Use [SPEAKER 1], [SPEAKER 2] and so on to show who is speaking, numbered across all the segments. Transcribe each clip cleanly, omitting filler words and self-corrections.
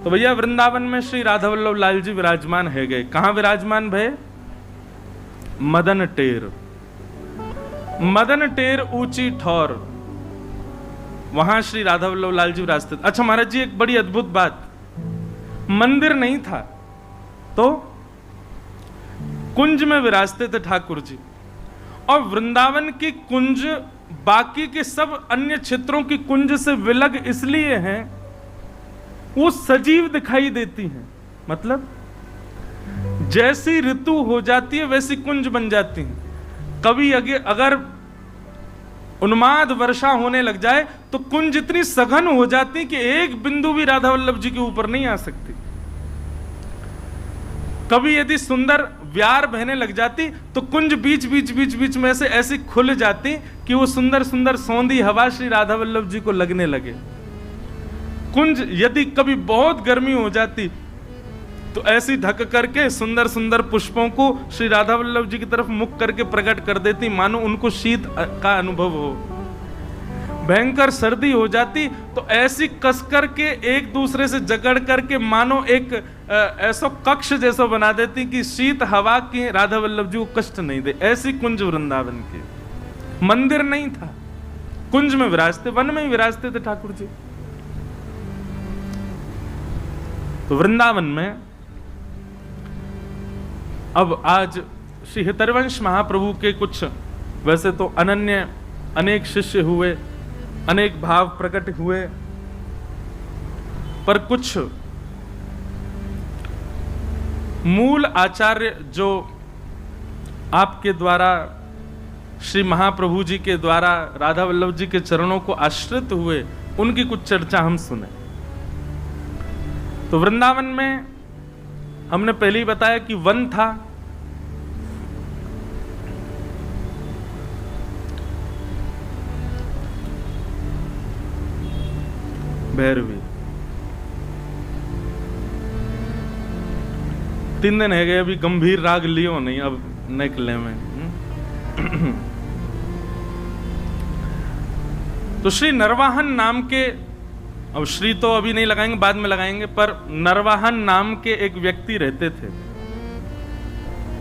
[SPEAKER 1] तो भैया वृंदावन में श्री राधा वल्लभ लाल जी विराजमान है गए। कहां विराजमान भय? मदन टेर। मदन टेर ऊंची ठौर, वहां श्री राधा वल्लभ लाल जी विराजते। अच्छा महाराज जी, एक बड़ी अद्भुत बात, मंदिर नहीं था तो कुंज में विराजते थे ठाकुर जी। और वृंदावन की कुंज बाकी के सब अन्य क्षेत्रों की कुंज से विलग इसलिए हैं, वो सजीव दिखाई देती हैं। मतलब जैसी ऋतु हो जाती है वैसी कुंज बन जाती है। कभी अगर उन्माद वर्षा होने लग जाए तो कुंज इतनी सघन हो जाती कि एक बिंदु भी राधा वल्लभ जी के ऊपर नहीं आ सकती। कभी यदि सुंदर व्यार बहने लग जाती तो कुंज बीच बीच बीच बीच में से ऐसी खुल जाती कि वो सुंदर सुंदर सौंधी हवा श्री राधा वल्लभ जी को लगने लगे। कुंज यदि कभी बहुत गर्मी हो जाती तो ऐसी ढक करके सुंदर सुंदर पुष्पों को श्री राधा वल्लभ जी की तरफ मुख करके प्रकट कर देती, मानो उनको शीत का अनुभव हो। भयंकर सर्दी हो जाती तो ऐसी कस करके एक दूसरे से जकड़ करके मानो एक ऐसा कक्ष जैसा बना देती कि शीत हवा की राधा वल्लभ जी को कष्ट नहीं दे। ऐसी कुंज वृंदावन की। मंदिर नहीं था, कुंज में विराजते, वन में ही विराजते थे ठाकुर जी। तो वृंदावन में अब आज श्री हितरवंश महाप्रभु के कुछ वैसे तो अनन्य अनेक शिष्य हुए, अनेक भाव प्रकट हुए, पर कुछ मूल आचार्य जो आपके द्वारा श्री महाप्रभु जी के द्वारा राधा वल्लभ जी के चरणों को आश्रित हुए, उनकी कुछ चर्चा हम सुने। तो वृंदावन में हमने पहले ही बताया कि वन था, भैरवी 3 दिन है गए, अभी गंभीर राग लियो नहीं, अब निकले में। तो श्री नरवाहन नाम के, अब श्री तो अभी नहीं लगाएंगे, बाद में लगाएंगे, पर नरवाहन नाम के एक व्यक्ति रहते थे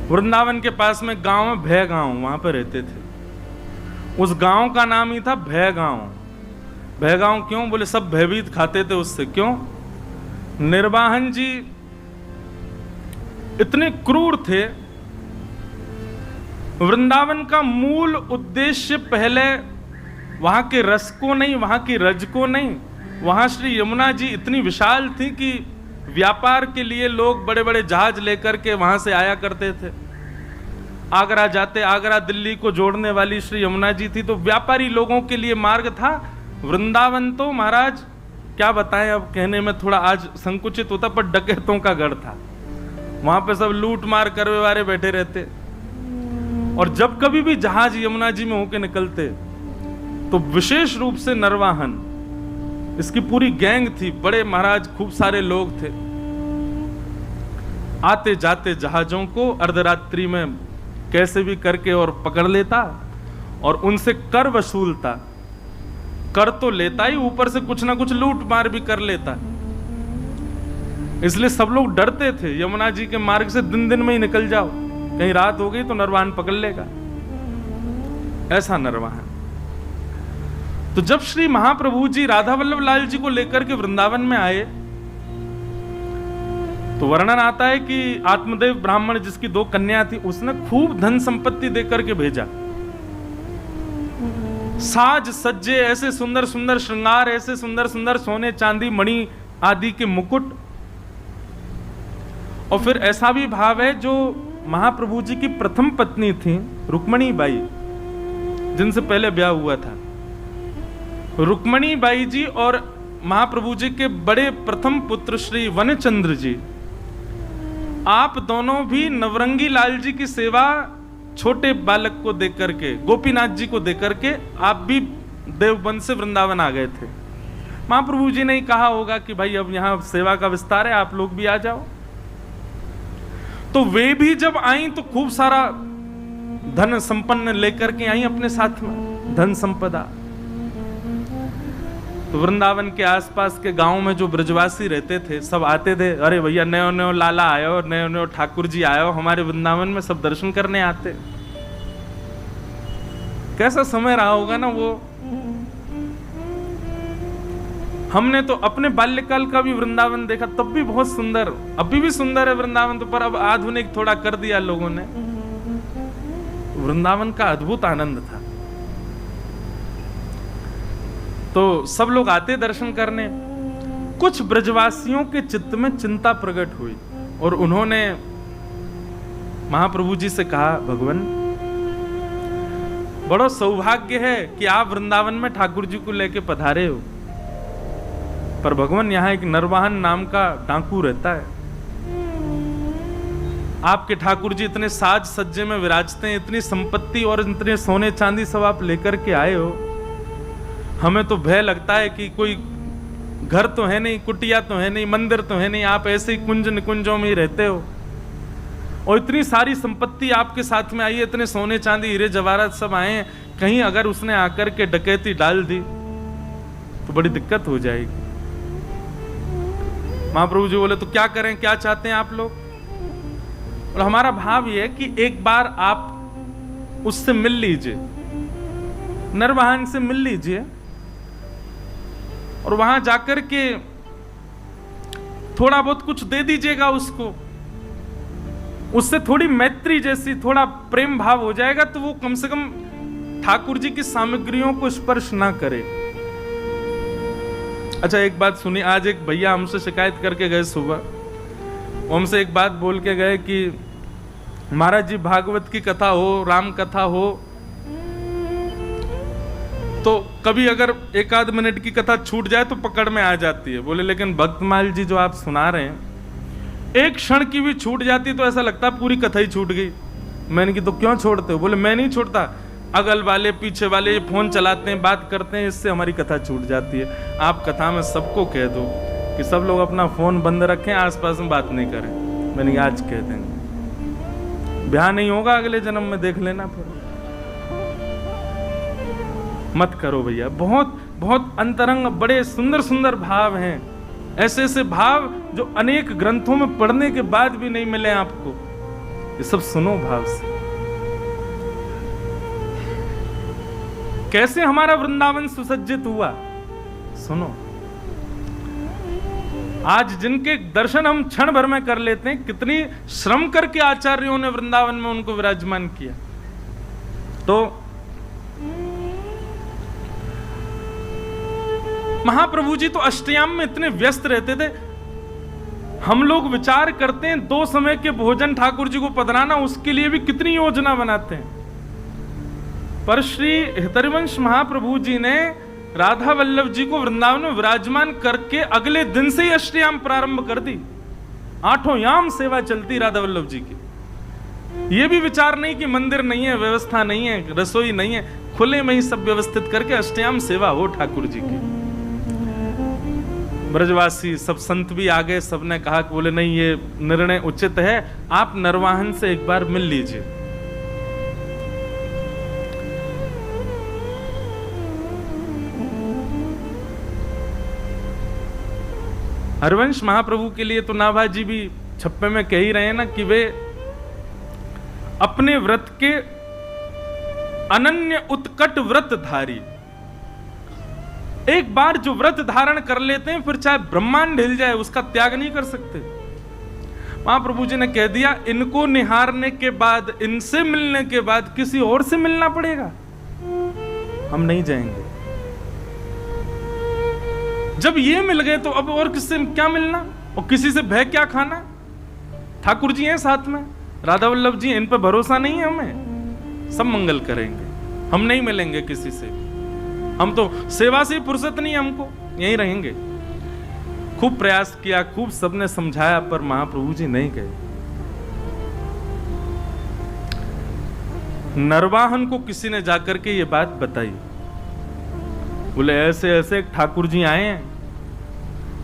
[SPEAKER 1] वृंदावन के पास में गांव में, भय गांव, वहां पर रहते थे। उस गांव का नाम ही था भय गांव। भय गांव क्यों? बोले सब भयभीत खाते थे उससे। क्यों? निर्वाहन जी इतने क्रूर थे। वृंदावन का मूल उद्देश्य पहले वहां के रस को नहीं, वहां की रज को नहीं, वहां श्री यमुना जी इतनी विशाल थी कि व्यापार के लिए लोग बड़े बड़े जहाज लेकर के वहां से आया करते थे। आगरा जाते, आगरा दिल्ली को जोड़ने वाली श्री यमुना जी थी, तो व्यापारी लोगों के लिए मार्ग था। वृंदावन तो महाराज क्या बताएं, अब कहने में थोड़ा आज संकुचित होता, पर डकैतों का गढ़ था। वहां पे सब लूट मार करने वाले बैठे रहते, और जब कभी भी जहाज यमुना जी में होके निकलते तो विशेष रूप से नरवाहन, इसकी पूरी गैंग थी, बड़े महाराज खूब सारे लोग थे। आते जाते जहाजों को अर्धरात्रि में कैसे भी करके और पकड़ लेता और उनसे कर वसूलता। कर तो लेता ही, ऊपर से कुछ ना कुछ लूट मार भी कर लेता। इसलिए सब लोग डरते थे यमुना जी के मार्ग से, दिन दिन में ही निकल जाओ, कहीं रात हो गई तो नरवाहन पकड़ लेगा। ऐसा नरवाहन। तो जब श्री महाप्रभु जी राधा वल्लभ लाल जी को लेकर के वृंदावन में आए तो वर्णन आता है कि आत्मदेव ब्राह्मण जिसकी 2 कन्या थी, उसने खूब धन संपत्ति देकर के भेजा। साज सज्जे, ऐसे सुंदर सुंदर श्रृंगार, ऐसे सुंदर सुंदर सोने चांदी मणि आदि के मुकुट। और फिर ऐसा भी भाव है, जो महाप्रभु जी की प्रथम पत्नी थी रुक्मणी बाई, जिनसे पहले ब्याह हुआ था, रुक्मणी बाई जी और महाप्रभु जी के बड़े प्रथम पुत्र श्री वनचंद्र जी, आप दोनों भी नवरंगी लाल जी की सेवा छोटे बालक को देकर के, गोपीनाथ जी को देकर के, आप भी देवबंद से वृंदावन आ गए थे। महाप्रभु जी ने कहा होगा कि भाई अब यहां सेवा का विस्तार है, आप लोग भी आ जाओ। तो वे भी जब आई तो खूब सारा धन संपन्न लेकर के आई अपने साथ में, धन संपदा। तो वृंदावन के आसपास के गांव में जो ब्रजवासी रहते थे सब आते थे, अरे भैया नयो नयो लाला आयो, नयो नयो ठाकुर जी आयो हमारे वृंदावन में, सब दर्शन करने आते। कैसा समय रहा होगा ना वो। हमने तो अपने बाल्यकाल का भी वृंदावन देखा, तब भी बहुत सुंदर, अभी भी सुंदर है वृंदावन, तो पर अब आधुनिक थोड़ा कर दिया लोगों ने। वृंदावन का अद्भुत आनंद था। तो सब लोग आते दर्शन करने। कुछ ब्रजवासियों के चित्त में चिंता प्रकट हुई और उन्होंने महाप्रभु जी से कहा, भगवान बड़ा सौभाग्य है कि आप वृंदावन में ठाकुर जी को लेके पधारे हो, पर भगवान यहाँ एक नरवाहन नाम का डाकू रहता है। आपके ठाकुर जी इतने साज सज्जे में विराजते हैं, इतनी संपत्ति और इतने सोने चांदी सब आप लेकर के आए हो, हमें तो भय लगता है कि कोई घर तो है नहीं, कुटिया तो है नहीं, मंदिर तो है नहीं, आप ऐसे ही कुंज निकुंजों में ही रहते हो और इतनी सारी संपत्ति आपके साथ में आई है, इतने सोने चांदी हीरे जवाहरात सब आए हैं, कहीं अगर उसने आकर के डकैती डाल दी तो बड़ी दिक्कत हो जाएगी। महाप्रभु जी बोले, तो क्या करें, क्या चाहते हैं आप लोग? और हमारा भाव यह है कि एक बार आप उससे मिल लीजिए, नरवाहन से मिल लीजिए और वहां जाकर के थोड़ा बहुत कुछ दे दीजिएगा उसको, उससे थोड़ी मैत्री जैसी थोड़ा प्रेम भाव हो जाएगा, तो वो कम से कम ठाकुर जी की सामग्रियों को स्पर्श ना करे। अच्छा एक बात सुनिए, आज एक भैया हमसे शिकायत करके गए सुबह, हमसे एक बात बोल के गए कि महाराज जी भागवत की कथा हो, राम कथा हो, तो कभी अगर एक आध मिनट की कथा छूट जाए तो पकड़ में आ जाती है। बोले लेकिन भक्तमाल जी जो आप सुना रहे हैं, एक क्षण की भी छूट जाती तो ऐसा लगता पूरी कथा ही छूट गई। मैंने की तो क्यों छोड़ते हो? बोले मैं नहीं छोड़ता, अगल वाले पीछे वाले फोन चलाते हैं, बात करते हैं, इससे हमारी कथा छूट जाती है। आप कथा में सबको कह दो कि सब लोग अपना फोन बंद रखें, आसपास में बात नहीं करें। मैंने आज कह देंगे, ब्याह नहीं होगा अगले जन्म में, देख लेना फिर। मत करो भैया, बहुत बहुत अंतरंग बड़े सुंदर सुंदर भाव हैं, ऐसे ऐसे भाव जो अनेक ग्रंथों में पढ़ने के बाद भी नहीं मिले आपको। ये सब सुनो भाव से। कैसे हमारा वृंदावन सुसज्जित हुआ, सुनो। आज जिनके दर्शन हम क्षण भर में कर लेते हैं, कितनी श्रम करके आचार्यों ने वृंदावन में उनको विराजमान किया। तो महाप्रभु जी तो अष्टयाम में इतने व्यस्त रहते थे, हम लोग विचार करते हैं 2 समय के भोजन ठाकुर जी को पधराना, उसके लिए भी कितनी योजना बनाते हैं। पर श्री हितरिवंश महाप्रभु जी ने राधा वल्लभ जी को वृंदावन में विराजमान करके अगले दिन से ही अष्टयाम प्रारंभ कर दी। 8 याम सेवा चलती राधा वल्लभ जी की। ये भी विचार नहीं कि मंदिर नहीं है, व्यवस्था नहीं है, रसोई नहीं है, खुले में ही सब व्यवस्थित करके अष्टयाम सेवा हो ठाकुर जी की। ब्रजवासी सब संत भी आ गए, सबने कहा कि बोले नहीं ये निर्णय उचित है, आप नरवाहन से एक बार मिल लीजिए। हरिवंश महाप्रभु के लिए तो नाभाजी भी छप्पे में कह ही रहे हैं ना कि वे अपने व्रत के अनन्य उत्कट व्रतधारी। एक बार जो व्रत धारण कर लेते हैं, फिर चाहे ब्रह्मांड हिल जाए उसका त्याग नहीं कर सकते। महाप्रभु जी ने कह दिया, इनको निहारने के बाद, इनसे मिलने के बाद किसी और से मिलना पड़ेगा, हम नहीं जाएंगे। जब ये मिल गए तो अब और किससे क्या मिलना और किसी से भय क्या खाना। ठाकुर जी हैं साथ में, राधा वल्लभ जी, इन पर भरोसा नहीं है हमें, सब मंगल करेंगे, हम नहीं मिलेंगे किसी से। हम तो सेवा से फुर्सत नहीं, हमको यहीं रहेंगे। खूब प्रयास किया, खूब सबने समझाया, पर महाप्रभु जी नहीं गए। नरवाहन को किसी ने जाकर के ये बात बताई, बोले ऐसे ऐसे ठाकुर जी आए हैं।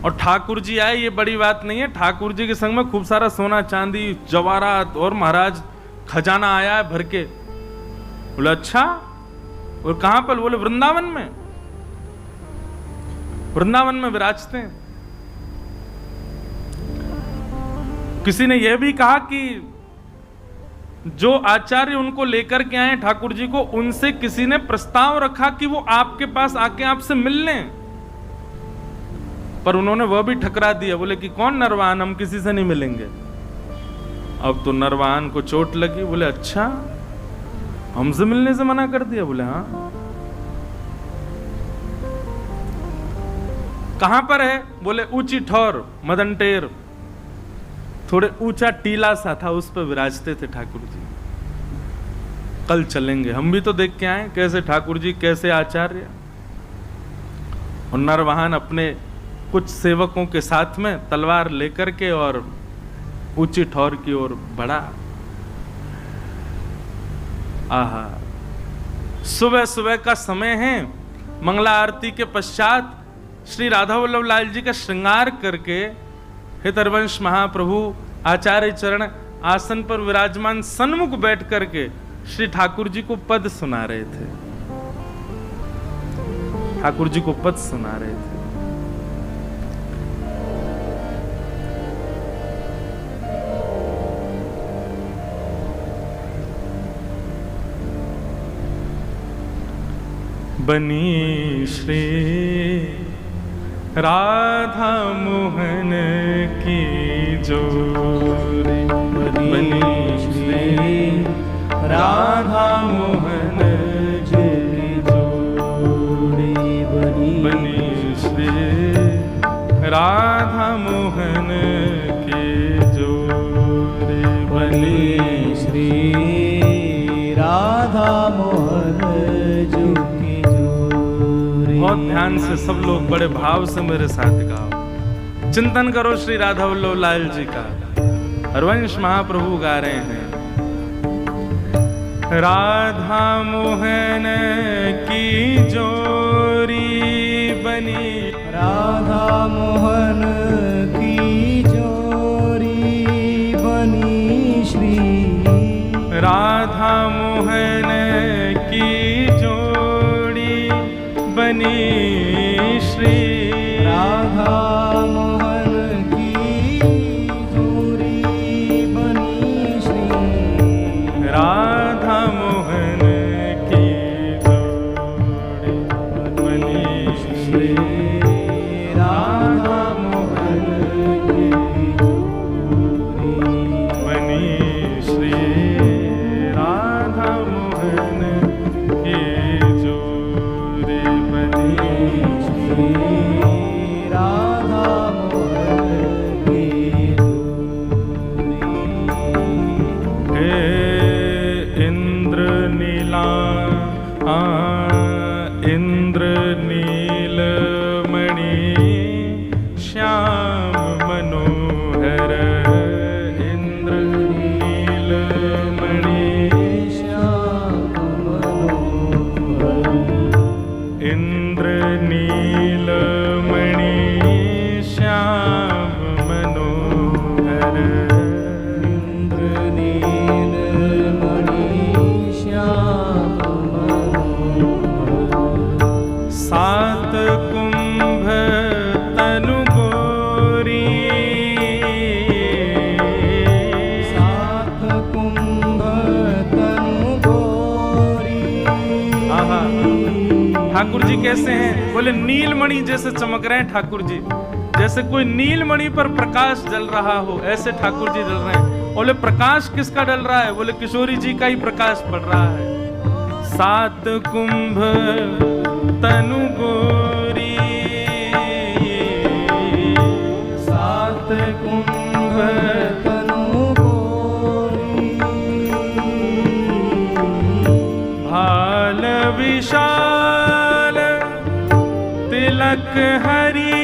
[SPEAKER 1] और ठाकुर जी आए ये बड़ी बात नहीं है, ठाकुर जी के संग में खूब सारा सोना चांदी जवाहरात और महाराज खजाना आया है भर के। बोले अच्छा, और कहां पर? बोले वृंदावन में। वृंदावन में विराजते हैं। किसी ने यह भी कहा कि जो आचार्य उनको लेकर के आए ठाकुर जी को, उनसे किसी ने प्रस्ताव रखा कि वो आपके पास आके आपसे मिल लें, पर उन्होंने वह भी ठकरा दिया। बोले कि कौन नरवान, हम किसी से नहीं मिलेंगे। अब तो नरवान को चोट लगी। बोले अच्छा, हमसे मिलने से मना कर दिया। बोले हाँ। कहां पर है? बोले ऊंची ठौर, मदन टेर, थोड़े ऊंचा टीला सा था, उस पर विराजते थे ठाकुर जी। कल चलेंगे, हम भी तो देख के आए कैसे ठाकुर जी, कैसे आचार्य। और नरवाहन अपने कुछ सेवकों के साथ में तलवार लेकर के और ऊंची ठौर की ओर बढ़ा। आहा, सुबह सुबह का समय है। मंगला आरती के पश्चात श्री राधा वल्लभ लाल जी का श्रृंगार करके हितरवंश महाप्रभु आचार्य चरण आसन पर विराजमान सन्मुख बैठ करके श्री ठाकुर जी को पद सुना रहे थे। ठाकुर जी को पद सुना रहे थे। बनी श्री राधा मोहन की जोड़ी, बनी श्री राधा मोहन की जोड़ी, बनी श्री राधा मोहन की जोड़ी, बनी श्री राधा मोहन की जोड़ी। बहुत ध्यान से सब लोग बड़े भाव से मेरे साथ गाओ, चिंतन करो श्री राधा वल्लभ लाल जी का। हरवंश महाप्रभु गा रहे हैं। राधा मोहन की जोरी बनी, राधा मोहन की जोरी बनी श्री राधा मोहन की जोड़ी बनी श्री राधा मोहन की जोड़ी बनी श्री राधा मोहन की जोड़ी बनी श्री राधा मोहन की जोड़ी बनी श्री राधा मोहन की जोड़ी बनी श्री राधा मोहन की जोड़ी। हे इंद्र नीला इंद्र नीलमणि श्याम मनोहर, इंद्र नीलमणि श्याम मनोहर, इंद्र नीलमणि श्याम मनोहर, इंद्र नीलमणि श्याम मनोहर। सात कुंभ तनु गोरी, सात कुंभ तनु गोरी। आहा, ठाकुर जी कैसे हैं? बोले नीलमणि जैसे चमक रहे हैं ठाकुर जी, जैसे कोई नीलमणि पर प्रकाश जल रहा हो, ऐसे ठाकुर जी जल रहे हैं। बोले प्रकाश किसका डल रहा है? बोले किशोरी जी का ही प्रकाश पड़ रहा है। सात कुंभ तनु गोरी, सात कुंभ तनु गोरी, भाल विशाल तिलक हरि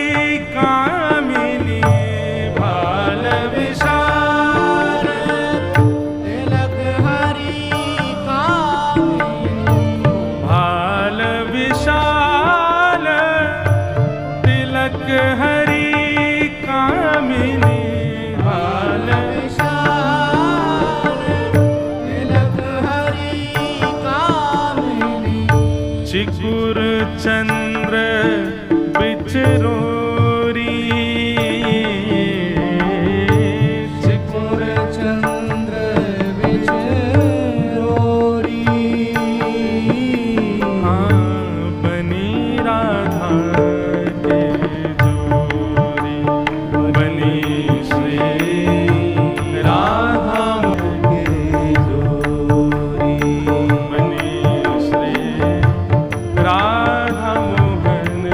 [SPEAKER 1] कामिनी, भाल विशाल तिलक हरि कामिनी, भाल विशाल तिलक हरि कामिनी, भाल विशाल तिलक हरि कामिनी। चिकुर चंद्र बिच बिचरोरी,
[SPEAKER 2] त्रिपुर चंद्र बिचरोरी,
[SPEAKER 1] हाँ बनी राधा के जोरी, बनी श्री राधा
[SPEAKER 2] के जोरी,
[SPEAKER 1] बनी श्री राधा मोहन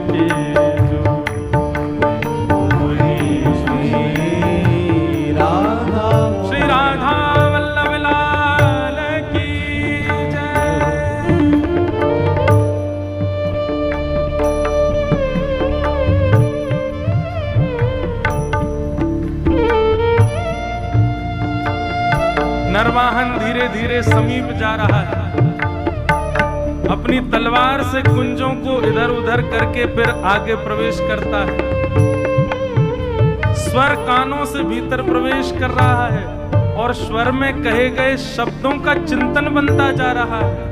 [SPEAKER 1] के जोरी,
[SPEAKER 2] श्री राधा
[SPEAKER 1] श्री राधा वल्लभ लाल की जय। नरवाहन धीरे धीरे समीप जा रहा है, अपनी तलवार से कुंजों को इधर उधर करके फिर आगे प्रवेश करता है। स्वर कानों से भीतर प्रवेश कर रहा है और स्वर में कहे गए शब्दों का चिंतन बनता जा रहा है।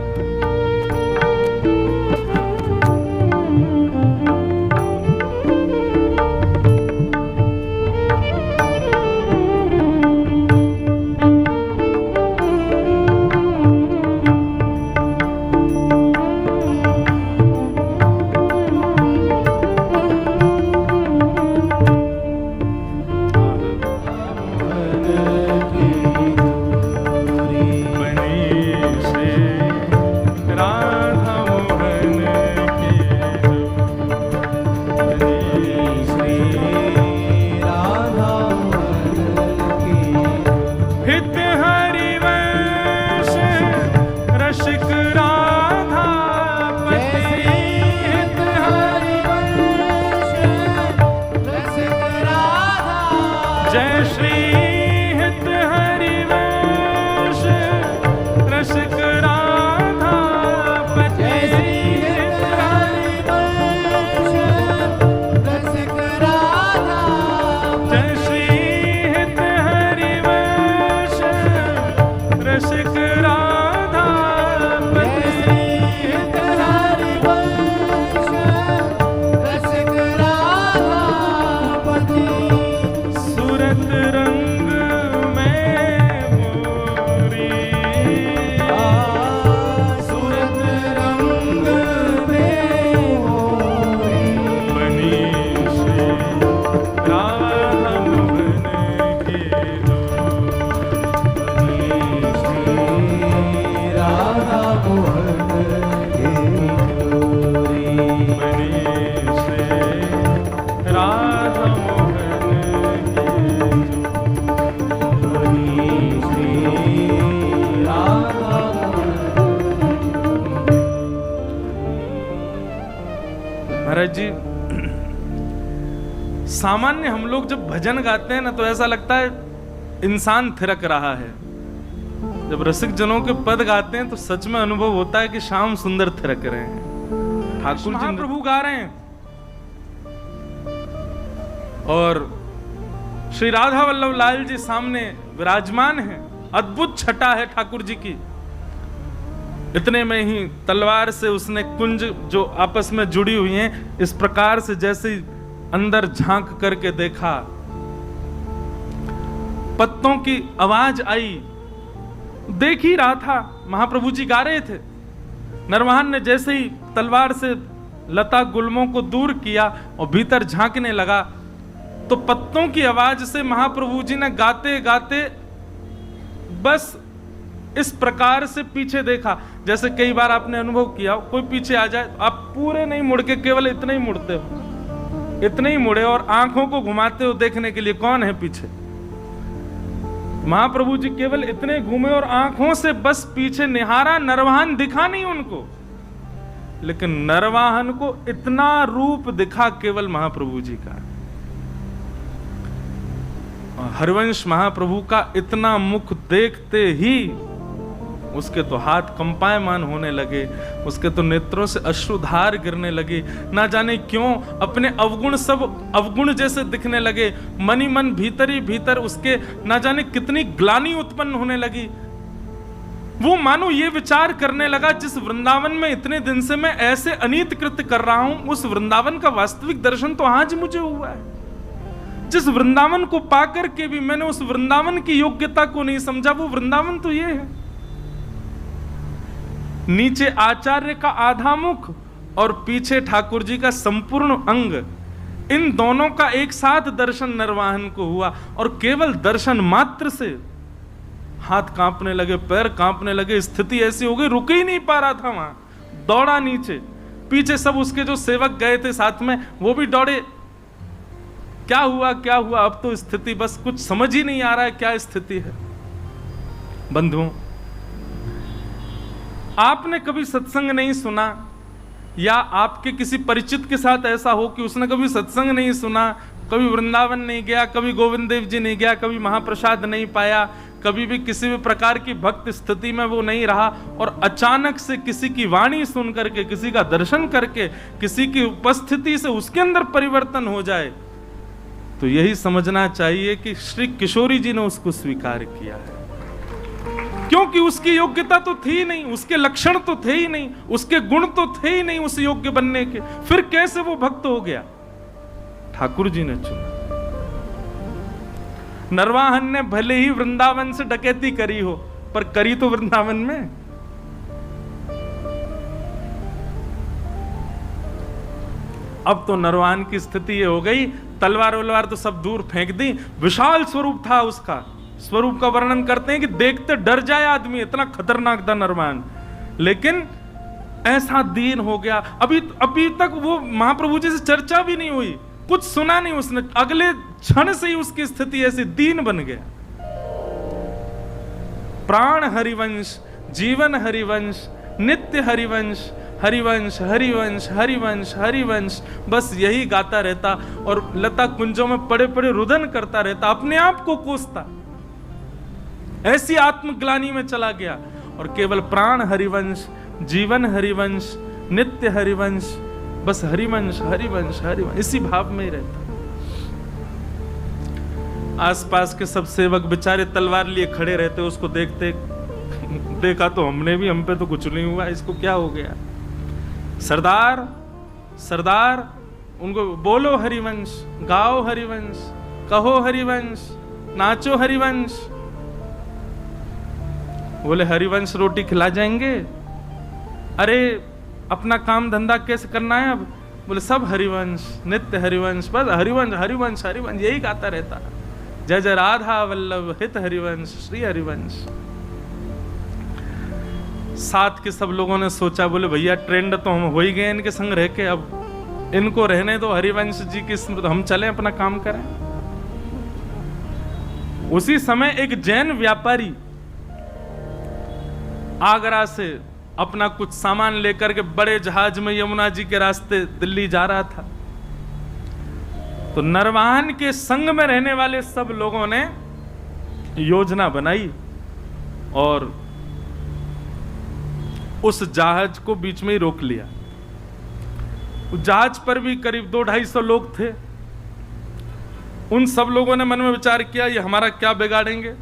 [SPEAKER 1] जय श्री हित हरिवंश रसिक राधा पति।
[SPEAKER 2] जय श्री हित हरिवंश रसिक राधा पति।
[SPEAKER 1] जय श्री हित हरिवंश रसिक राधा पति।
[SPEAKER 2] जय श्री हित हरिवंश रसिक राधा पति।
[SPEAKER 1] सूरत रंग में मोरी,
[SPEAKER 2] सूरत रंग में मोरी,
[SPEAKER 1] बनी श्री राधा मोहन के
[SPEAKER 2] बनी श्री राधा मोहन के जोरी।
[SPEAKER 1] बनी श्री राधा मोहन
[SPEAKER 2] बनी श्री राधा
[SPEAKER 1] महाराज जी, सामान्य हम लोग जब भजन गाते हैं ना तो ऐसा लगता है इंसान थिरक रहा है। जब रसिक जनों के पद गाते हैं तो सच में अनुभव होता है कि श्याम सुंदर थिरक रहे हैं। ठाकुर जी प्रभु गा रहे हैं और श्री राधा वल्लभ लाल जी सामने विराजमान हैं। अद्भुत छटा है ठाकुर जी की। इतने में ही तलवार से उसने कुंज जो आपस में जुड़ी हुई हैं इस प्रकार से जैसे ही अंदर झांक करके देखा, पत्तों की आवाज आई। देख ही रहा था, महाप्रभु जी गा रहे थे। नरवाहन ने जैसे ही तलवार से लता गुल्मों को दूर किया और भीतर झांकने लगा तो पत्तों की आवाज से महाप्रभु जी ने गाते गाते बस इस प्रकार से पीछे देखा। जैसे कई बार आपने अनुभव किया, कोई पीछे आ जाए तो आप पूरे नहीं मुड़ के केवल इतने ही मुड़ते हो, इतने ही मुड़े और आंखों को घुमाते हो देखने के लिए कौन है पीछे। महाप्रभु जी केवल इतने घूमे और आंखों से बस पीछे निहारा। नरवाहन दिखा नहीं उनको, लेकिन नरवाहन को इतना रूप दिखा केवल महाप्रभु जी का। हरिवंश महाप्रभु का इतना मुख देखते ही उसके तो हाथ कंपायमान होने लगे, उसके तो नेत्रों से अश्रुधार गिरने लगे। ना जाने क्यों अपने अवगुण सब अवगुण जैसे दिखने लगे। मनी मन भीतर ही भीतर उसके ना जाने कितनी ग्लानि उत्पन्न होने लगी। वो मानो ये विचार करने लगा, जिस वृंदावन में इतने दिन से मैं ऐसे अनीत कृत्य कर रहा हूं, उस वृंदावन का वास्तविक दर्शन तो आज मुझे हुआ है। जिस वृंदावन को पाकर के भी मैंने उस वृंदावन की योग्यता को नहीं समझा, वो वृंदावन तो ये है। नीचे आचार्य का आधा मुख और पीछे ठाकुर जी का संपूर्ण अंग, इन दोनों का एक साथ दर्शन नरवाहन को हुआ। और केवल दर्शन मात्र से हाथ कांपने लगे, पैर कांपने लगे, स्थिति ऐसी हो गई रुक ही नहीं पा रहा था वहां, दौड़ा नीचे। पीछे सब उसके जो सेवक गए थे साथ में, वो भी दौड़े। क्या हुआ क्या हुआ, अब तो स्थिति बस कुछ समझ ही नहीं आ रहा है क्या स्थिति है। बंधुओं, आपने कभी सत्संग नहीं सुना, या आपके किसी परिचित के साथ ऐसा हो कि उसने कभी सत्संग नहीं सुना, कभी वृंदावन नहीं गया, कभी गोविंद देव जी नहीं गया, कभी महाप्रसाद नहीं पाया, कभी भी किसी भी प्रकार की भक्त स्थिति में वो नहीं रहा, और अचानक से किसी की वाणी सुन करके, किसी का दर्शन करके, किसी की उपस्थिति से उसके अंदर परिवर्तन हो जाए, तो यही समझना चाहिए कि श्री किशोरी जी ने उसको स्वीकार किया है। क्योंकि उसकी योग्यता तो थी नहीं, उसके लक्षण तो थे ही नहीं, उसके गुण तो थे ही नहीं उस योग्य बनने के, फिर कैसे वो भक्त हो गया? ठाकुर जी ने चुना। नरवाहन ने भले ही वृंदावन से डकैती करी हो, पर करी तो वृंदावन में। अब तो नरवाहन की स्थिति ये हो गई, तलवार वलवार तो सब दूर फेंक दी, विशाल स्वरूप था उसका। स्वरूप का वर्णन करते हैं कि देखते डर जाए आदमी, इतना खतरनाक था नरवाहन। लेकिन ऐसा दीन हो गया, अभी तक वो महाप्रभु जी से चर्चा भी नहीं हुई, कुछ सुना नहीं उसने, अगले क्षण से ही उसकी स्थिति ऐसी दीन बन गया। प्राण हरिवंश, जीवन हरिवंश, नित्य हरिवंश, हरिवंश हरिवंश हरिवंश हरिवंश, बस यही गाता रहता और लता कुंजों में पड़े पड़े रुदन करता रहता, अपने आप को कोसता। ऐसी आत्मग्लानि में चला गया और केवल प्राण हरिवंश, जीवन हरिवंश, नित्य हरिवंश, बस हरिवंश हरिवंश हरिवंश, इसी भाव में ही रहता। आसपास के सब सेवक बेचारे तलवार लिए खड़े रहते, उसको देखते, देखा तो हमने भी, हम पे तो कुछ नहीं हुआ, इसको क्या हो गया? सरदार सरदार, उनको बोलो हरिवंश, गाओ हरिवंश, कहो हरिवंश, नाचो हरिवंश। बोले हरिवंश रोटी खिला जाएंगे? अरे अपना काम धंधा कैसे करना है अब? बोले सब हरिवंश, नित्य हरिवंश, बस हरिवंश हरिवंश हरिवंश, यही गाता रहता। जय जय राधा वल्लभ हित हरिवंश, श्री हरिवंश। साथ के सब लोगों ने सोचा, बोले भैया ट्रेंड तो हम हो ही गए इनके संग रह के, अब इनको रहने दो, हरिवंश जी की स्मृति, हम चलें अपना काम करें। उसी समय एक जैन व्यापारी आगरा से अपना कुछ सामान लेकर के बड़े जहाज में यमुना जी के रास्ते दिल्ली जा रहा था। तो नरवाहन के संग में रहने वाले सब लोगों ने योजना बनाई और उस जहाज को बीच में ही रोक लिया। उस जहाज पर भी करीब 200-250 लोग थे। उन सब लोगों ने मन में विचार किया, ये हमारा क्या बिगाड़ेंगे।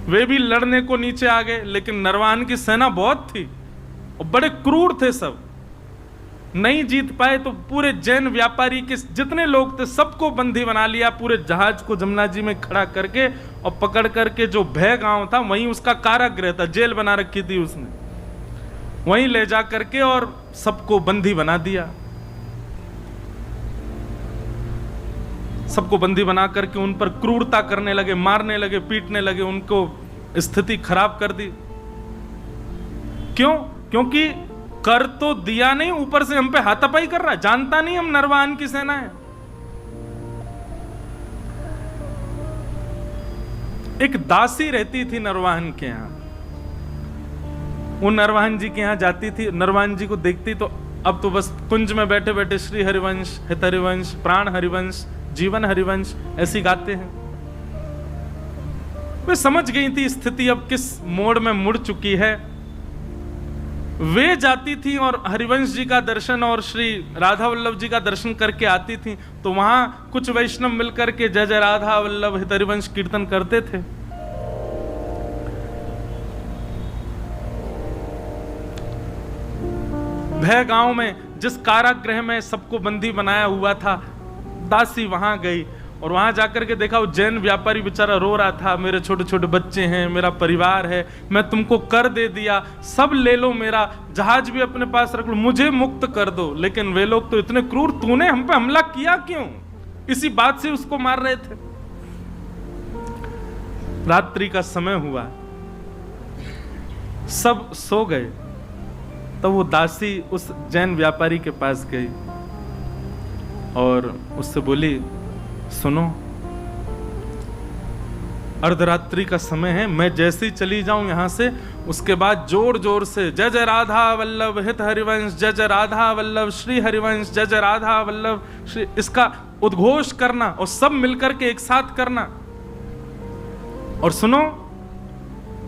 [SPEAKER 1] वे भी लड़ने को नीचे आ गए, लेकिन नरवाहन की सेना बहुत थी और बड़े क्रूर थे सब, नहीं जीत पाए। तो पूरे जैन व्यापारी के जितने लोग थे सबको बंदी बना लिया, पूरे जहाज को जमुना जी में खड़ा करके और पकड़ करके जो भय गांव था वहीं उसका कारागृह था, जेल बना रखी थी उसने, वहीं ले जा करके और सबको बंदी बना दिया। सबको बंदी बना करके उन पर क्रूरता करने लगे, मारने लगे, पीटने लगे, उनको स्थिति खराब कर दी। क्यों? क्योंकि कर तो दिया नहीं, ऊपर से हम पे हाथापाई कर रहा है, जानता नहीं हम नरवाहन की सेना है। एक दासी रहती थी नरवाहन के यहां, वो नरवाहन जी के यहां जाती थी, नरवाहन जी को देखती तो अब तो बस कुंज में बैठे बैठे श्री हरिवंश, हित हरिवंश, प्राण हरिवंश, जीवन हरिवंश ऐसी गाते हैं। वे समझ गई थी स्थिति अब किस मोड़ में मुड़ चुकी है। वे जाती थी और हरिवंश जी का दर्शन और श्री राधा वल्लभ जी का दर्शन करके आती थी, तो वहां कुछ वैष्णव मिलकर के जय जय राधा वल्लभ हित हरिवंश कीर्तन करते थे। भय गांव में जिस कारागृह में सबको बंदी बनाया हुआ था, दासी वहां गई और वहां जाकर के देखा वो जैन व्यापारी बेचारा रो रहा था, मेरे छोटे छोटे बच्चे हैं, मेरा परिवार है, मैं तुमको कर दे दिया, सब ले लो, मेरा जहाज भी अपने पास रख लो, मुझे मुक्त कर दो। लेकिन वे लोग तो इतने क्रूर, तूने हम पे हमला किया क्यों? इसी बात से उसको मार रहे थे। रात्रि का समय हुआ, सब सो गए, तब वो दासी उस जैन व्यापारी के पास गई और उससे बोली, सुनो, अर्धरात्रि का समय है, मैं जैसे ही चली जाऊं यहां से, उसके बाद जोर जोर से जय जय राधा वल्लभ हित हरिवंश, जय जय राधा वल्लभ श्री हरिवंश, जय जय राधा वल्लभ श्री, इसका उद्घोष करना और सब मिलकर के एक साथ करना। और सुनो,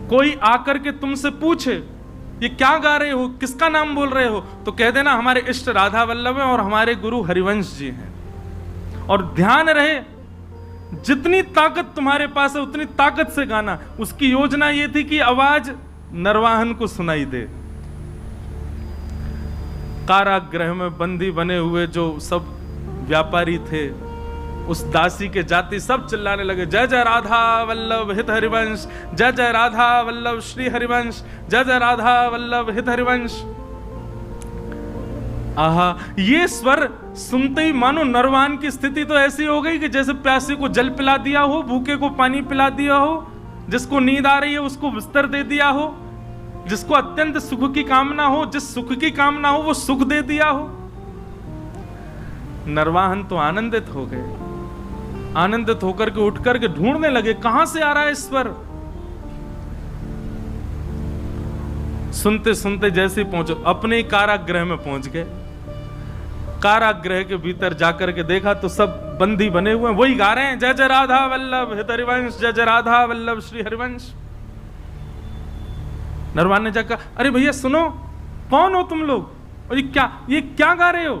[SPEAKER 1] कोई आकर के तुमसे पूछे ये क्या गा रहे हो, किसका नाम बोल रहे हो, तो कह देना हमारे इष्ट राधा वल्लभ हैं और हमारे गुरु हरिवंश जी हैं। और ध्यान रहे, जितनी ताकत तुम्हारे पास है उतनी ताकत से गाना। उसकी योजना ये थी कि आवाज नरवाहन को सुनाई दे। कारागृह में बंदी बने हुए जो सब व्यापारी थे, उस दासी के जाति सब चिल्लाने लगे, जय जय राधा वल्लभ हित हरिवंश, जय जय राधा वल्लभ श्री हरिवंश, जय जय राधा वल्लभ हित हरिवंश। आहा, ये स्वर सुनते ही मानो नरवाहन की स्थिति तो ऐसी हो गई कि जैसे प्यासे को जल पिला दिया हो, भूखे को पानी पिला दिया हो, जिसको नींद आ रही है उसको बिस्तर दे दिया हो, जिसको अत्यंत सुख की कामना हो, जिस सुख की कामना हो वो सुख दे दिया हो। नरवाहन तो आनंदित हो गए, आनंदित होकर के उठ करके ढूंढने लगे कहां से आ रहा है स्वर। सुनते सुनते जैसे पहुंचो, अपने ही कारागृह में पहुंच गए। कारागृह के भीतर जाकर के देखा तो सब बंदी बने हुए हैं, वही गा रहे हैं, जय जय राधा वल्लभ हित हरिवंश, जय जय राधा वल्लभ श्री हरिवंश। नरवाहन ने जाकर, अरे भैया सुनो, कौन हो तुम लोग और ये क्या गा रहे हो?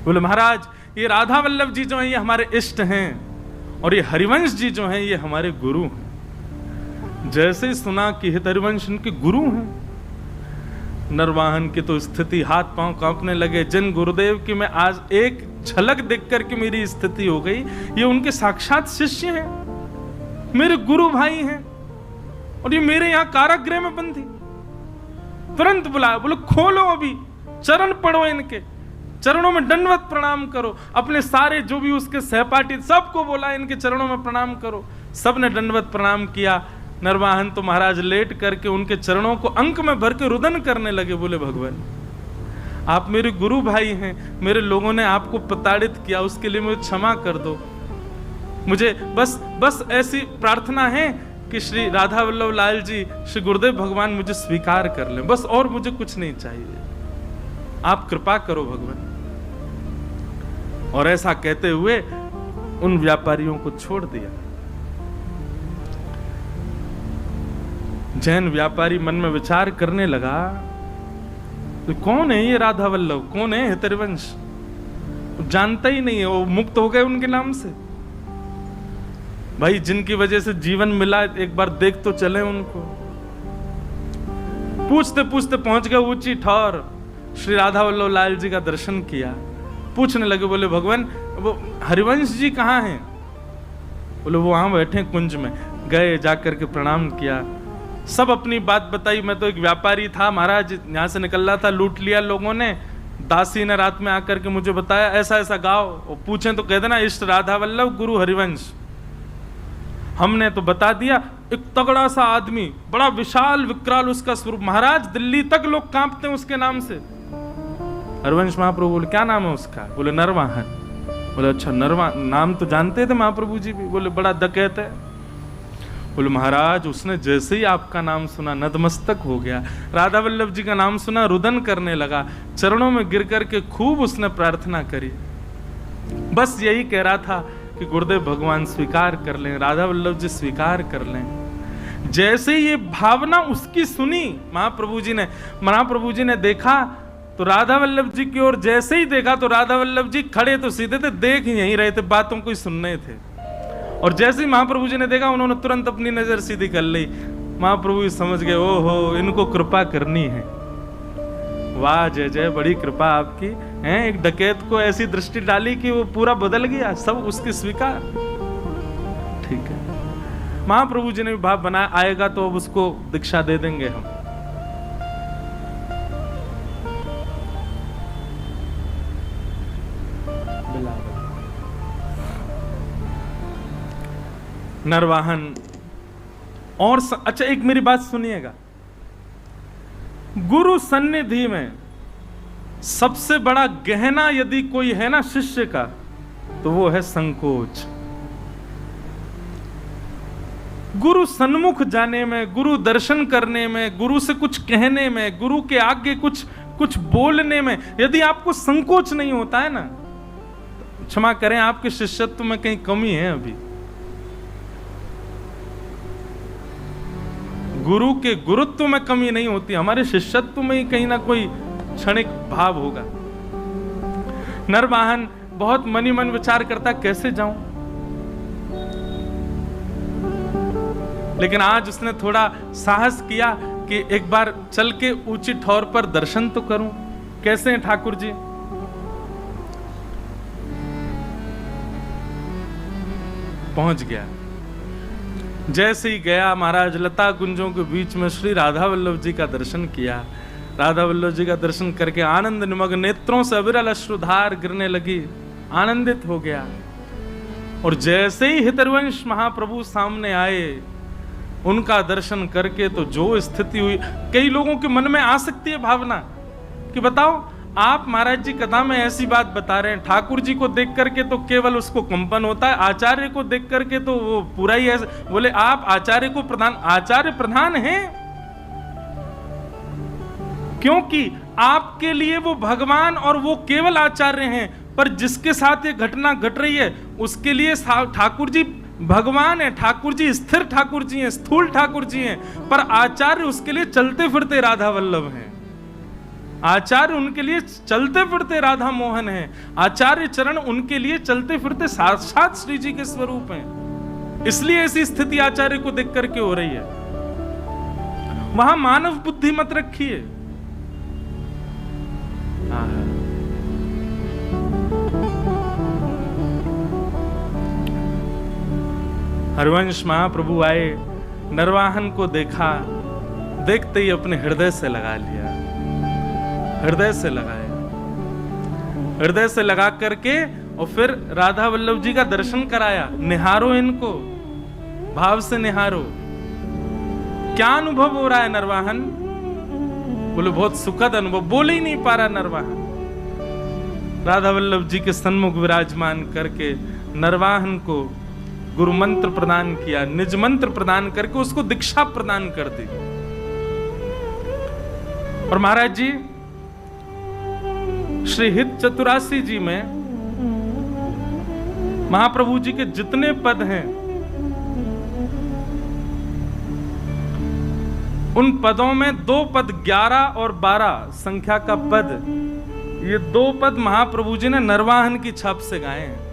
[SPEAKER 1] बोले महाराज, ये राधा वल्लभ जी जो हैं ये हमारे इष्ट हैं और ये हरिवंश जी जो हैं ये हमारे गुरु हैं। जैसे सुना कि हित हरिवंश उनके गुरु हैं, नरवाहन की तो स्थिति, हाथ पांव कांपने लगे। जिन गुरुदेव की मैं आज एक झलक देख करके मेरी स्थिति हो गई, ये उनके साक्षात शिष्य हैं, मेरे गुरु भाई हैं और ये मेरे यहां कारागृह में बंदी। तुरंत बुलाया, बोलो खोलो, अभी चरण पढ़ो, इनके चरणों में दंडवत प्रणाम करो। अपने सारे जो भी उसके सहपाठी सबको बोला इनके चरणों में प्रणाम करो। सबने दंडवत प्रणाम किया। नरवाहन तो महाराज लेट करके उनके चरणों को अंक में भर के रुदन करने लगे। बोले भगवान, आप मेरे गुरु भाई हैं, मेरे लोगों ने आपको प्रताड़ित किया, उसके लिए मुझे क्षमा कर दो। मुझे बस ऐसी प्रार्थना है कि श्री राधा वल्लभ लाल जी, श्री गुरुदेव भगवान मुझे स्वीकार कर लें, बस और मुझे कुछ नहीं चाहिए, आप कृपा करो भगवान। और ऐसा कहते हुए उन व्यापारियों को छोड़ दिया। जैन व्यापारी मन में विचार करने लगा, तो कौन है ये राधा वल्लभ, कौन है हित हरिवंश? जानता ही नहीं है, वो मुक्त हो गए उनके नाम से। भाई जिनकी वजह से जीवन मिला, एक बार देख तो चले उनको। पूछते पूछते पहुंच गए ऊंची ठौर, श्री राधा वल्लभ लाल जी का दर्शन किया। पूछने लगे, बोले भगवान वो हरिवंश जी कहाँ हैं? बोले वो वहां बैठे कुंज में। गए, जाकर के प्रणाम किया, सब अपनी बात बताई। मैं तो एक व्यापारी था महाराज, यहाँ से निकल रहा था, लूट लिया लोगों ने। दासी ने रात में आकर के मुझे बताया ऐसा ऐसा गाओ, और पूछें तो कह देना इष्ट राधा वल्लभ गुरु हरिवंश। हमने तो बता दिया। एक तगड़ा सा आदमी, बड़ा विशाल विकराल उसका स्वरूप, महाराज दिल्ली तक लोग कांपते हैं उसके नाम से। हरिवंश महाप्रभु बोले क्या नाम है उसका? बोले नरवाहन। बोले अच्छा नरवाहन, नाम तो जानते थे महाप्रभु जी भी? बोले बड़ा डकैत है। बोले महाराज उसने जैसे ही आपका नाम सुना नतमस्तक हो गया, राधा वल्लभ जी का नाम सुना रुदन करने लगा, चरणों में गिर करके खूब उसने प्रार्थना करी। बस यही कह रहा था कि गुरुदेव भगवान स्वीकार कर लें, राधा वल्लभ जी स्वीकार कर लें। जैसे ये भावना उसकी सुनी महाप्रभु जी ने देखा तो राधा वल्लभ जी की ओर जैसे ही देखा तो राधा वल्लभ जी खड़े तो सीधे थे, देख यहीं रहे थे, बातों को ही सुन रहे थे। और जैसे ही महाप्रभु जी ने देखा उन्होंने तुरंत अपनी नजर सीधी कर ली। महाप्रभु जी समझ गए, ओहो इनको कृपा करनी है। वाह जय जय, बड़ी कृपा आपकी हैं। एक डकैत को ऐसी दृष्टि डाली कि वो पूरा बदल गया, सब उसकी स्वीकार। ठीक है, महाप्रभु जी ने भी भाव बनाया, आएगा तो अब उसको दीक्षा दे देंगे हम। नरवाहन और अच्छा एक मेरी बात सुनिएगा, गुरु सन्निधि में सबसे बड़ा गहना यदि कोई है ना शिष्य का, तो वो है संकोच। गुरु सन्मुख जाने में, गुरु दर्शन करने में, गुरु से कुछ कहने में, गुरु के आगे कुछ बोलने में यदि आपको संकोच नहीं होता है ना, तो क्षमा करें, आपके शिष्यत्व में कहीं कमी है अभी। गुरु के गुरुत्व में कमी नहीं होती, हमारे शिष्यत्व में ही कहीं ना कोई क्षणिक भाव होगा। नरवाहन बहुत मनी मन विचार करता कैसे जाऊं, लेकिन आज उसने थोड़ा साहस किया कि एक बार चल के ऊंची ठौर पर दर्शन तो करूं। कैसे हैं ठाकुर जी? पहुंच गया। जैसे ही गया महाराज, लता कुंजों के बीच में श्री राधा वल्लभ जी का दर्शन किया। राधा वल्लभ जी का दर्शन करके आनंद निमग्न नेत्रों से अविरल अश्रुधार गिरने लगी, आनंदित हो गया। और जैसे ही हितरवंश महाप्रभु सामने आए, उनका दर्शन करके तो जो स्थिति हुई, कई लोगों के मन में आ सकती है भावना कि बताओ आप महाराज जी कथा में ऐसी बात बता रहे हैं, ठाकुर जी को देख करके तो केवल उसको कंपन होता है, आचार्य को देख करके तो वो पूरा ही ऐसे बोले, आप आचार्य को आचार्य प्रधान हैं, क्योंकि आपके लिए वो भगवान और वो केवल आचार्य हैं। पर जिसके साथ ये घटना घट रही है उसके लिए ठाकुर जी भगवान है, ठाकुर जी स्थिर ठाकुर जी हैं, स्थूल ठाकुर जी हैं, पर आचार्य उसके लिए चलते फिरते राधा वल्लभ हैं। आचार्य उनके लिए चलते फिरते राधा मोहन है। आचार्य चरण उनके लिए चलते फिरते साक्षात श्री जी के स्वरूप हैं। इसलिए ऐसी स्थिति आचार्य को देख करके हो रही है। वहां मानव बुद्धि मत रखिए। हरिवंश महाप्रभु आए, नरवाहन को देखा, देखते ही अपने हृदय से लगा लिया, हृदय से लगाया, हृदय से लगा करके और फिर राधा वल्लभ जी का दर्शन कराया। निहारो इनको, भाव से निहारो। क्या अनुभव हो रहा है नरवाहन? बोले बहुत सुखद अनुभव। बोले ही नहीं पा रहा नरवाहन। राधा वल्लभ जी के सन्मुख विराजमान करके नरवाहन को गुरु मंत्र प्रदान किया, निज मंत्र प्रदान करके उसको दीक्षा प्रदान कर दी। और महाराज जी श्री हित चतुरासी जी में महाप्रभु जी के जितने पद हैं, उन पदों में दो पद 11 और 12 संख्या का पद, ये दो पद महाप्रभु जी ने नरवाहन की छाप से गाए हैं।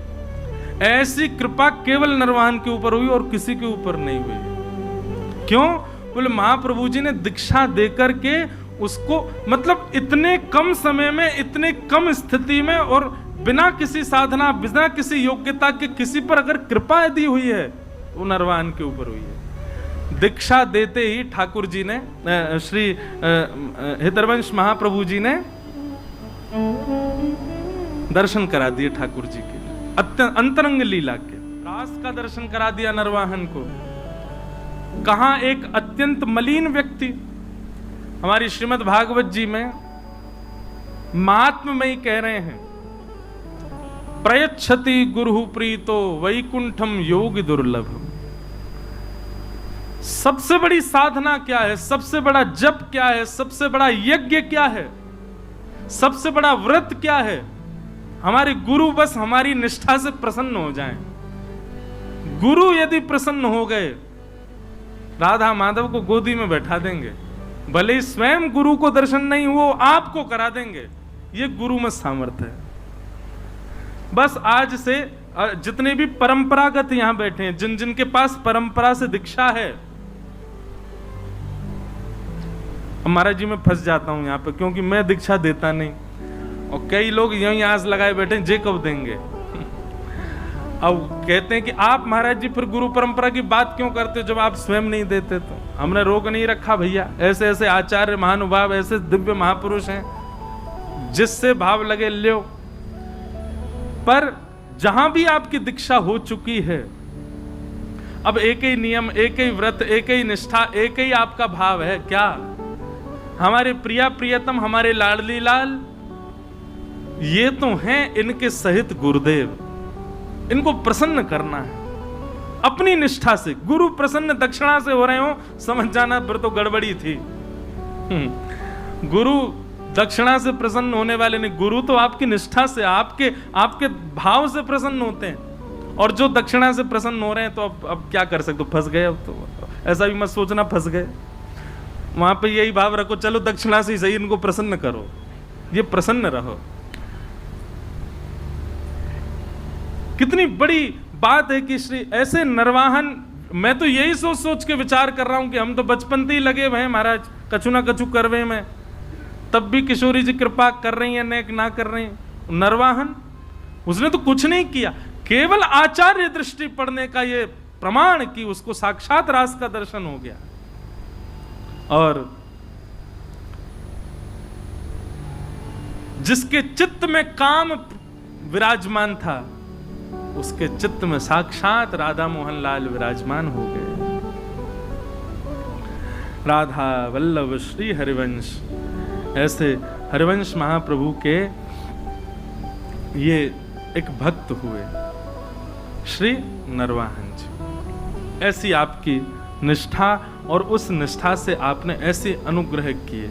[SPEAKER 1] ऐसी कृपा केवल नरवाहन के ऊपर हुई और किसी के ऊपर नहीं हुई। क्यों? बोले महाप्रभु जी ने दीक्षा देकर के उसको, मतलब इतने कम समय में, इतने कम स्थिति में और बिना किसी साधना, बिना किसी योग्यता के किसी पर अगर कृपा यदि हुई है वो नरवाहन के ऊपर हुई है। दीक्षा देते ही ठाकुर जी ने, श्री हितरवंश महाप्रभु जी ने दर्शन करा दिए ठाकुर जी के, अंतरंग लीला के। रास का दर्शन करा दिया नरवाहन को। कहां एक अत्यंत मलिन व्यक्ति, हमारी श्रीमद् भागवत जी में महात्म में ही कह रहे हैं, प्रयच्छति गुरु प्रीतो वैकुंठम योग दुर्लभम। सबसे बड़ी साधना क्या है? सबसे बड़ा जप क्या है? सबसे बड़ा यज्ञ क्या है? सबसे बड़ा व्रत क्या है? हमारे गुरु बस हमारी निष्ठा से प्रसन्न हो जाएं। गुरु यदि प्रसन्न हो गए, राधा माधव को गोदी में बैठा देंगे, भले ही स्वयं गुरु को दर्शन नहीं हो, आपको करा देंगे। ये गुरु में सामर्थ्य है। बस आज से जितने भी परंपरागत यहां बैठे हैं, जिन जिनके पास परंपरा से दीक्षा है, अब महाराज जी मैं फंस जाता हूँ यहाँ पे, क्योंकि मैं दीक्षा देता नहीं और कई लोग यहीं आस लगाए बैठे जे कब देंगे। अब कहते हैं कि आप महाराज जी फिर गुरु परंपरा की बात क्यों करते हो जब आप स्वयं नहीं देते। तो हमने रोक नहीं रखा भैया, ऐसे ऐसे आचार्य महानुभाव, ऐसे दिव्य महापुरुष हैं, जिससे भाव लगे लो। पर जहां भी आपकी दीक्षा हो चुकी है, अब एक ही नियम, एक ही व्रत, एक ही निष्ठा, एक ही आपका भाव है। क्या हमारे प्रिया प्रियतम, हमारे लाडली लाल, ये तो हैं इनके सहित गुरुदेव, इनको प्रसन्न करना है अपनी निष्ठा से। गुरु प्रसन्न दक्षिणा से हो रहे हो, समझ जाना फिर तो गड़बड़ी थी। गुरु दक्षिणा से प्रसन्न होने वाले नहीं, गुरु तो आपकी निष्ठा से, आपके भाव से प्रसन्न होते हैं। और जो दक्षिणा से प्रसन्न हो रहे हैं तो अब क्या कर सकते हो, फंस गए। अब तो ऐसा भी मत सोचना फंस गए, वहां पे यही भाव रखो, चलो दक्षिणा से ही सही, इनको प्रसन्न करो, ये प्रसन्न रहो। कितनी बड़ी बात है कि श्री ऐसे नरवाहन, मैं तो यही सोच सोच के विचार कर रहा हूं कि हम तो बचपन से ही लगे हुए हैं महाराज कछु ना कछु करवे में, तब भी किशोरी जी कृपा कर रही है, नेक ना कर रही। नरवाहन उसने तो कुछ नहीं किया, केवल आचार्य दृष्टि पढ़ने का ये प्रमाण कि उसको साक्षात रास का दर्शन हो गया। और जिसके चित्त में काम विराजमान था, उसके चित्त में साक्षात राधा मोहन लाल विराजमान हो गए। राधा वल्लभ श्री हरिवंश, ऐसे हरिवंश महाप्रभु के ये एक भक्त हुए श्री नरवाहन जी। ऐसी आपकी निष्ठा और उस निष्ठा से आपने ऐसे अनुग्रह किए।